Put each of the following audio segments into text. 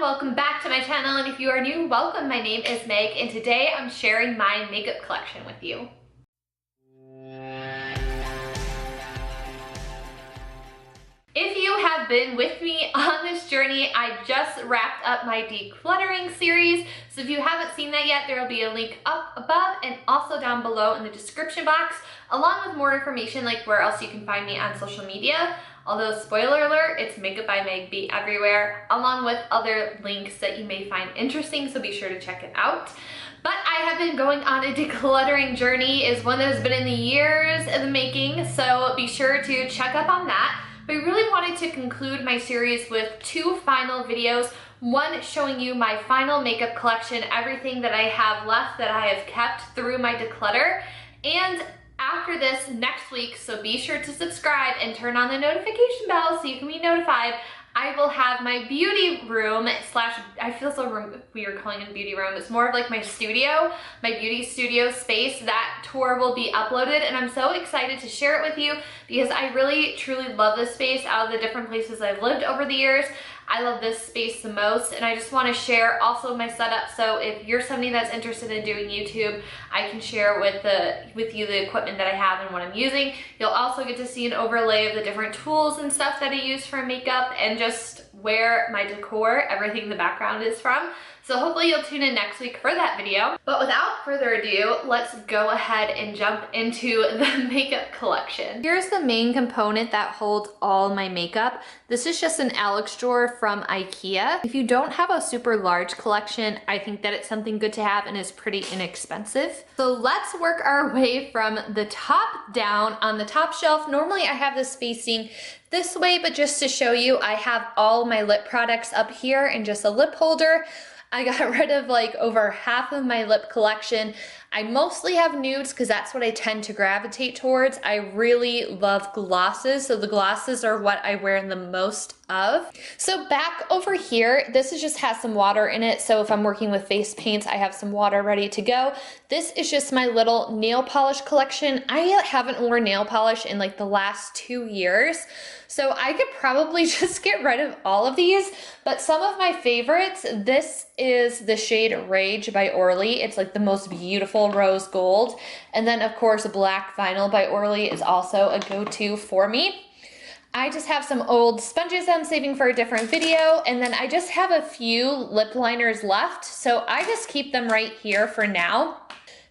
welcome back to my channel, and if you are new, welcome. My name is Meg, and today I'm sharing my makeup collection with you. If you have been with me on this journey, I just wrapped up my decluttering series. So if you haven't seen that yet, there will be a link up above and also down below in the description box, along with more information like where else you can find me on social media. Although, spoiler alert, it's MakeupByMegB everywhere, along with other links that you may find interesting, so be sure to check it out. But I have been going on a decluttering journey. It's one that has been in the years in the making, so be sure to check up on that. But I really wanted to conclude my series with two final videos. One showing you my final makeup collection, everything that I have left that I have kept through my declutter. And after this next week, so be sure to subscribe and turn on the notification bell so you can be notified, I will have my beauty room slash, I feel so weird calling it a beauty room. It's more of like my studio, my beauty studio space. That tour will be uploaded, and I'm so excited to share it with you because I really truly love this space. Out of the different places I've lived over the years, I love this space the most, and I just want to share also my setup. So if you're somebody that's interested in doing YouTube, I can share with you the equipment that I have and what I'm using. You'll also get to see an overlay of the different tools and stuff that I use for makeup and just where my decor, everything in the background is from. So hopefully you'll tune in next week for that video. But without further ado, let's go ahead and jump into the makeup collection. Here's the main component that holds all my makeup. This is just an Alex drawer from IKEA. If you don't have a super large collection, I think that it's something good to have and is pretty inexpensive. So let's work our way from the top down. On the top shelf, normally I have this facing this way, but just to show you, I have all my lip products up here and just a lip holder. I got rid of like over half of my lip collection. I mostly have nudes because that's what I tend to gravitate towards. I really love glosses, so the glosses are what I wear the most of. So back over here, this just has some water in it, so if I'm working with face paints, I have some water ready to go. This is just my little nail polish collection. I haven't worn nail polish in like the last 2 years, so I could probably just get rid of all of these, but some of my favorites, this is the shade Rage by Orly. It's like the most beautiful rose gold. And then of course Black Vinyl by Orly is also a go-to for me. I just have some old sponges I'm saving for a different video, and then I just have a few lip liners left, so I just keep them right here for now.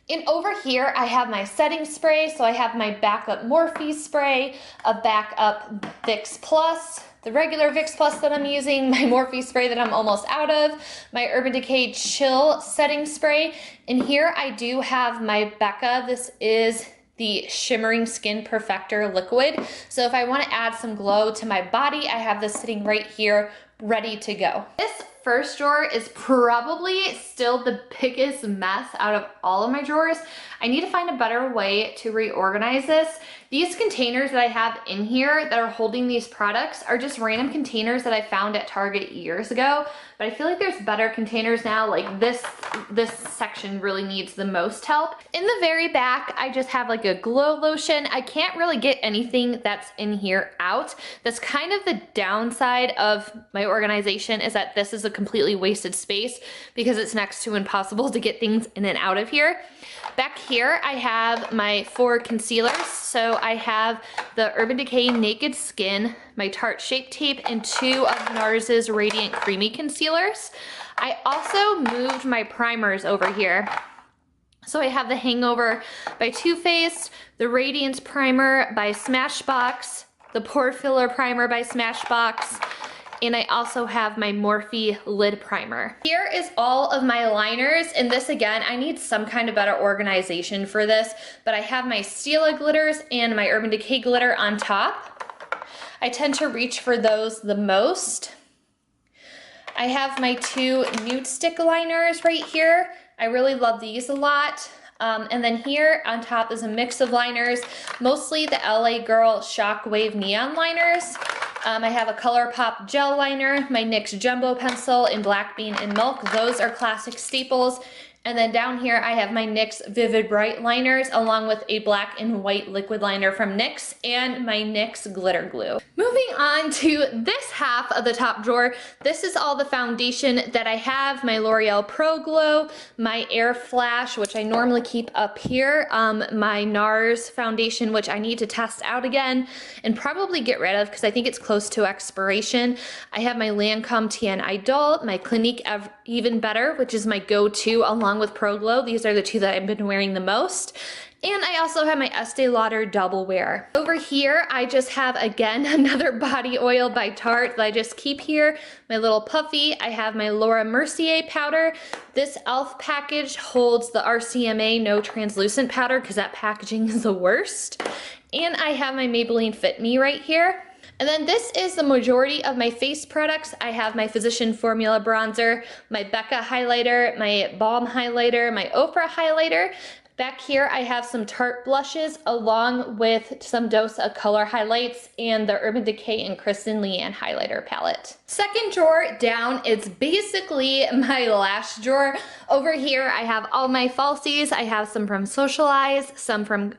And over here, I have my setting spray. So I have my backup Morphe spray, a backup Vicks Plus, the regular Vicks Plus that I'm using, my Morphe spray that I'm almost out of, my Urban Decay Chill setting spray. And here I do have my Becca. This is the Shimmering Skin Perfector liquid. So if I want to add some glow to my body, I have this sitting right here, ready to go. This first drawer is probably still the biggest mess out of all of my drawers. I need to find a better way to reorganize this. These containers that I have in here that are holding these products are just random containers that I found at Target years ago, but I feel like there's better containers now. Like this section really needs the most help. In the very back, I just have like a glow lotion. I can't really get anything that's in here out. That's kind of the downside of my organization, is that this is a completely wasted space because it's next to impossible to get things in and out of here. Back here, I have my 4 concealers. So I have the Urban Decay Naked Skin, my Tarte Shape Tape, and 2 of NARS's Radiant Creamy Concealers. I also moved my primers over here. So I have the Hangover by Too Faced, the Radiance Primer by Smashbox, the Pore Filler Primer by Smashbox, and I also have my Morphe Lid Primer. Here is all of my liners, and this again, I need some kind of better organization for this, but I have my Stila glitters and my Urban Decay glitter on top. I tend to reach for those the most. I have my 2 nude stick liners right here. I really love these a lot. And then here on top is a mix of liners, mostly the LA Girl Shockwave Neon liners. I have a ColourPop gel liner, my NYX Jumbo pencil in Black Bean and Milk. Those are classic staples. And then down here, I have my NYX Vivid Bright liners along with a black and white liquid liner from NYX and my NYX glitter glue. Moving on to this half of the top drawer, this is all the foundation that I have, my L'Oreal Pro Glow, my Air Flash, which I normally keep up here, my NARS foundation, which I need to test out again and probably get rid of because I think it's close to expiration. I have my Lancome Tan Idol, my Clinique Even Better, which is my go-to along with Pro Glow. These are the two that I've been wearing the most. And I also have my Estee Lauder Double Wear. Over here, I just have, again, another body oil by Tarte that I just keep here. My little puffy. I have my Laura Mercier powder. This e.l.f. package holds the RCMA No Translucent powder because that packaging is the worst. And I have my Maybelline Fit Me right here. And then this is the majority of my face products. I have my Physician Formula bronzer, my Becca highlighter, my Balm highlighter, my Oprah highlighter. Back here, I have some Tarte blushes along with some Dosa color highlights and the Urban Decay and Kristen Leanne highlighter palette. Second drawer down is basically my lash drawer. Over here, I have all my falsies. I have some from Socialize, some from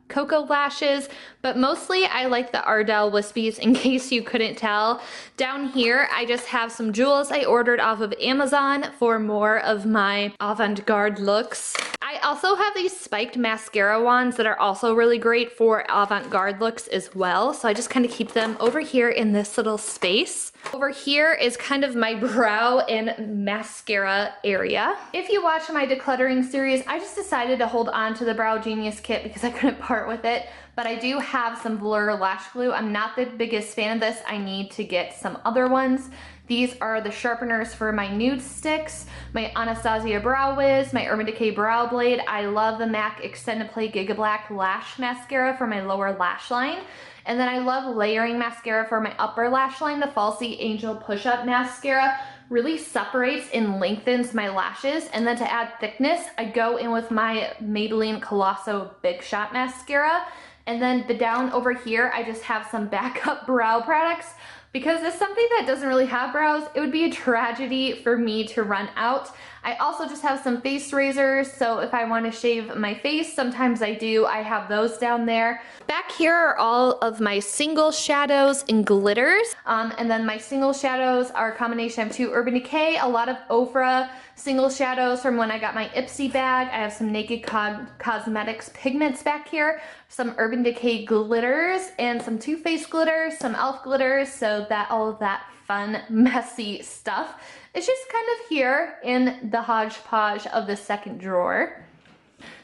Cocoa Lashes, but mostly I like the Ardell Wispies in case you couldn't tell. Down here, I just have some jewels I ordered off of Amazon for more of my avant-garde looks. I also have these spiked mascara wands that are also really great for avant-garde looks as well, so I just kind of keep them over here in this little space. Over here is kind of my brow and mascara area. If you watch my decluttering series, I just decided to hold on to the Brow Genius kit because I couldn't part with it, but I do have some Blur lash glue. I'm not the biggest fan of this. I need to get some other ones. These are the sharpeners for my nude sticks, my Anastasia Brow Wiz, my Urban Decay Brow Blade. I love the MAC Extended Play Giga Black Lash Mascara for my lower lash line. And then I love layering mascara for my upper lash line. The Falsy Angel Push-Up Mascara really separates and lengthens my lashes. And then to add thickness, I go in with my Maybelline Colosso Big Shot Mascara. And then down over here, I just have some backup brow products. Because as something that doesn't really have brows, it would be a tragedy for me to run out. I also just have some face razors, so if I want to shave my face, sometimes I do. I have those down there. Back here are all of my single shadows and glitters. And then my single shadows are a combination of two Urban Decay, a lot of Ofra single shadows from when I got my Ipsy bag. I have some Naked Cosmetics pigments back here, some Urban Decay glitters, and some Too Faced glitters, some e.l.f. glitters, so that all of that fun, messy stuff is just kind of here in the hodgepodge of the second drawer.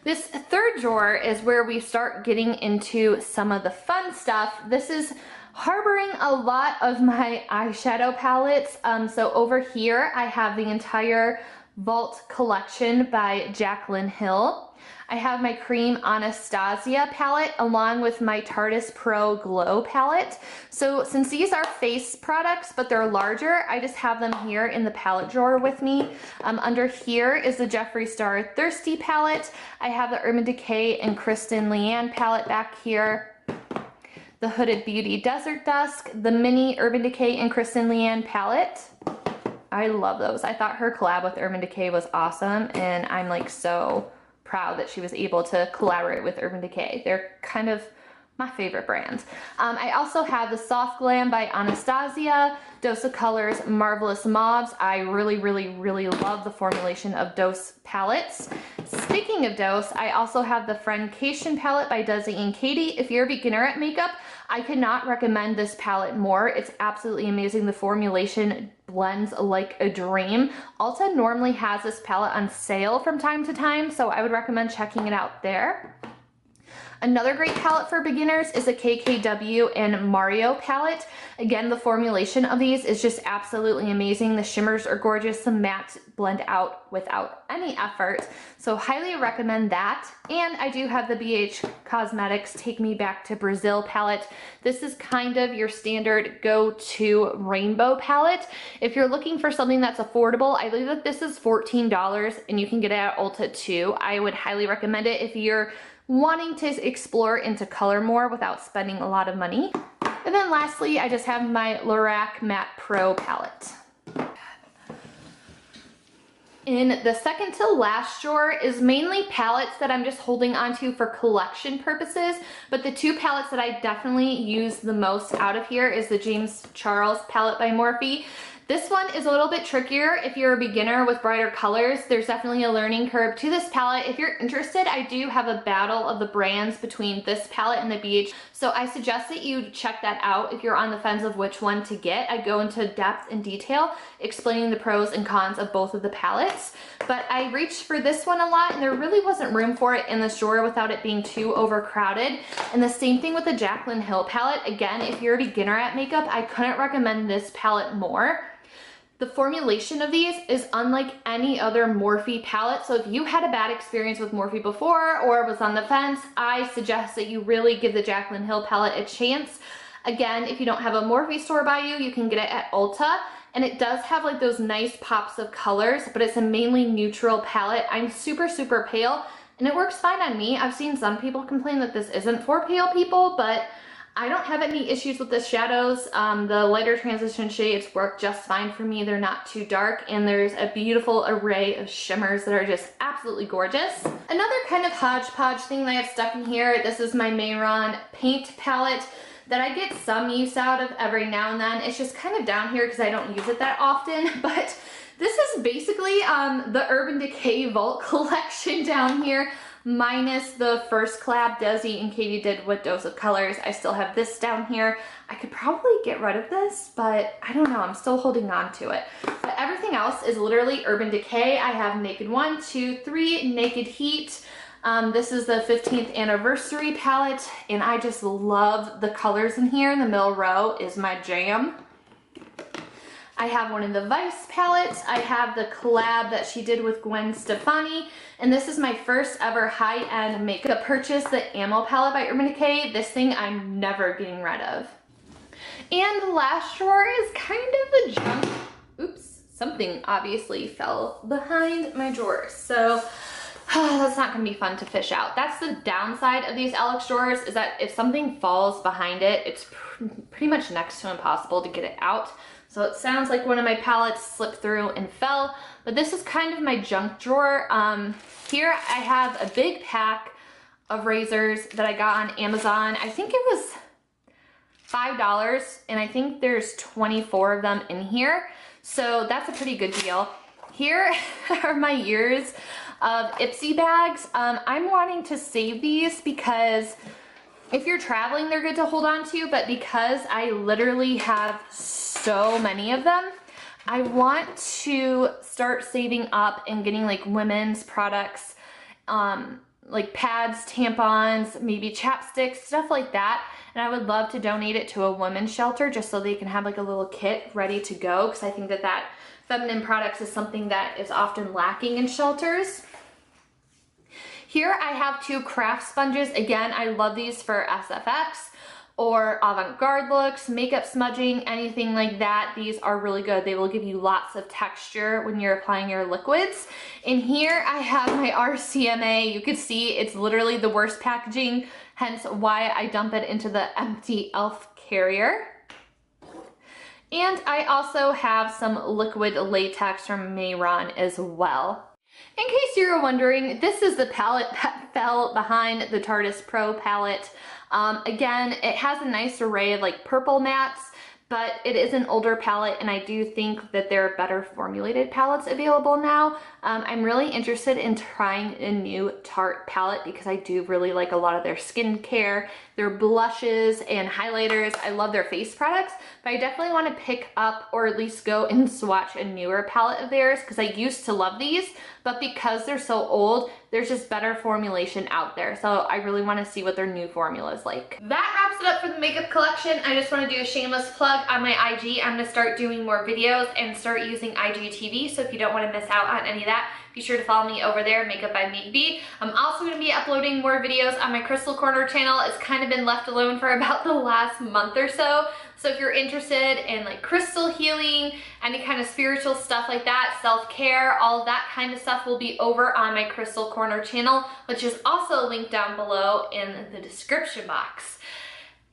This third drawer is where we start getting into some of the fun stuff. This is harboring a lot of my eyeshadow palettes. So over here, I have the entire Vault collection by Jaclyn Hill. I have my Cream Anastasia palette along with my Tarteist Pro Glow palette. So since these are face products, but they're larger, I just have them here in the palette drawer with me. Under here is the Jeffree Star Thirsty palette. I have the Urban Decay and Kristen Leanne palette back here. The Hooded Beauty Desert Dusk, the mini Urban Decay and Kristen Leanne palette. I love those. I thought her collab with Urban Decay was awesome, and I'm like so proud that she was able to collaborate with Urban Decay. They're kind of my favorite brand. I also have the Soft Glam by Anastasia, Dosa Colors Marvelous Mauves. I really love the formulation of Dose palettes. Speaking of Dose, I also have the Friendcation palette by Desi and Katie. If you're a beginner at makeup, I cannot recommend this palette more. It's absolutely amazing. The formulation blends like a dream. Ulta normally has this palette on sale from time to time, so I would recommend checking it out there. Another great palette for beginners is the KKW and Mario palette. Again, the formulation of these is just absolutely amazing. The shimmers are gorgeous. The mattes blend out without any effort. So highly recommend that. And I do have the BH Cosmetics Take Me Back to Brazil palette. This is kind of your standard go-to rainbow palette. If you're looking for something that's affordable, I believe that this is $14 and you can get it at Ulta too. I would highly recommend it if you're wanting to explore into color more without spending a lot of money. And then lastly, I just have my Lorac Matte Pro palette. In the second to last drawer is mainly palettes that I'm just holding onto for collection purposes, but the two palettes that I definitely use the most out of here is the James Charles palette by Morphe. This one is a little bit trickier if you're a beginner with brighter colors. There's definitely a learning curve to this palette. If you're interested, I do have a battle of the brands between this palette and the BH, so I suggest that you check that out if you're on the fence of which one to get. I go into depth and detail explaining the pros and cons of both of the palettes, but I reached for this one a lot and there really wasn't room for it in this drawer without it being too overcrowded. And the same thing with the Jaclyn Hill palette. Again, if you're a beginner at makeup, I couldn't recommend this palette more. The formulation of these is unlike any other Morphe palette, so if you had a bad experience with Morphe before or was on the fence, I suggest that you really give the Jaclyn Hill palette a chance. Again, if you don't have a Morphe store by you, you can get it at Ulta, and it does have like those nice pops of colors, but it's a mainly neutral palette. I'm super pale, and it works fine on me. I've seen some people complain that this isn't for pale people, but I don't have any issues with the shadows. The lighter transition shades work just fine for me. They're not too dark, and there's a beautiful array of shimmers that are just absolutely gorgeous. Another kind of hodgepodge thing that I have stuck in here, this is my Mayron paint palette that I get some use out of every now and then. It's just kind of down here because I don't use it that often, but this is basically the Urban Decay Vault collection down here, minus the first collab Desi and Katie did with Dose of Colors. I still have this down here. I could probably get rid of this, but I don't know, I'm still holding on to it. But everything else is literally Urban Decay. I have Naked 1, 2, 3, Naked Heat. This is the 15th anniversary palette, and I just love the colors in here. The middle row is my jam. I have one in the Vice palette. I have the collab that she did with Gwen Stefani, and this is my first ever high-end makeup purchase, the Ammo palette by Urban Decay. This thing I'm never getting rid of. And the last drawer is kind of a junk. Oops, something obviously fell behind my drawers, so that's not gonna be fun to fish out. That's the downside of these Alex drawers, is that if something falls behind it, it's pretty much next to impossible to get it out. So it sounds like one of my palettes slipped through and fell, but this is kind of my junk drawer. Here I have a big pack of razors that I got on Amazon. I think it was $5, and I think there's 24 of them in here. So that's a pretty good deal. Here are my years of Ipsy bags. I'm wanting to save these because if you're traveling, they're good to hold on to, but because I literally have so many of them, I want to start saving up and getting like women's products, like pads, tampons, maybe chapsticks, stuff like that. And I would love to donate it to a women's shelter just so they can have like a little kit ready to go, because I think that feminine products is something that is often lacking in shelters. Here I have two craft sponges. Again, I love these for SFX or avant-garde looks, makeup smudging, anything like that. These are really good. They will give you lots of texture when you're applying your liquids. And here I have my RCMA. You can see it's literally the worst packaging, hence why I dump it into the empty e.l.f. carrier. And I also have some liquid latex from Mayron as well. In case you were wondering, this is the palette that fell behind the Tarte Pro palette. Again, it has a nice array of like purple mattes, but it is an older palette, and I do think that there are better formulated palettes available now. I'm really interested in trying a new Tarte palette because I do really like a lot of their skincare, their blushes and highlighters. I love their face products, but I definitely want to pick up or at least go and swatch a newer palette of theirs because I used to love these, but because they're so old, there's just better formulation out there. So I really want to see what their new formula is like. That wraps it up for the makeup collection. I just want to do a shameless plug on my IG. I'm going to start doing more videos and start using IGTV. So if you don't want to miss out on any of that, be sure to follow me over there, Makeup by MakeupBy. I'm also going to be uploading more videos on my Crystal Corner channel. It's kind of been left alone for about the last month or so. So if you're interested in like crystal healing, any kind of spiritual stuff like that, self-care, all of that kind of stuff will be over on my Crystal Corner channel, which is also linked down below in the description box.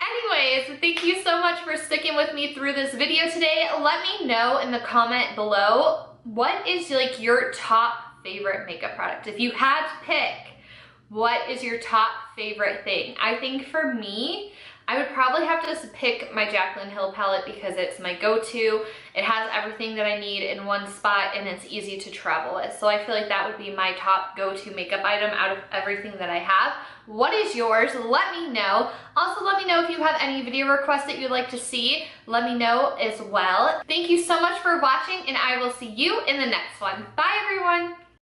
Anyways, thank you so much for sticking with me through this video today. Let me know in the comment below what is like your top favorite makeup product? If you had to pick, what is your top favorite thing? I think for me, I would probably have to pick my Jaclyn Hill palette because it's my go-to. It has everything that I need in one spot and it's easy to travel with. So I feel like that would be my top go-to makeup item out of everything that I have. What is yours? Let me know. Also, let me know if you have any video requests that you'd like to see. Let me know as well. Thank you so much for watching and I will see you in the next one. Bye everyone.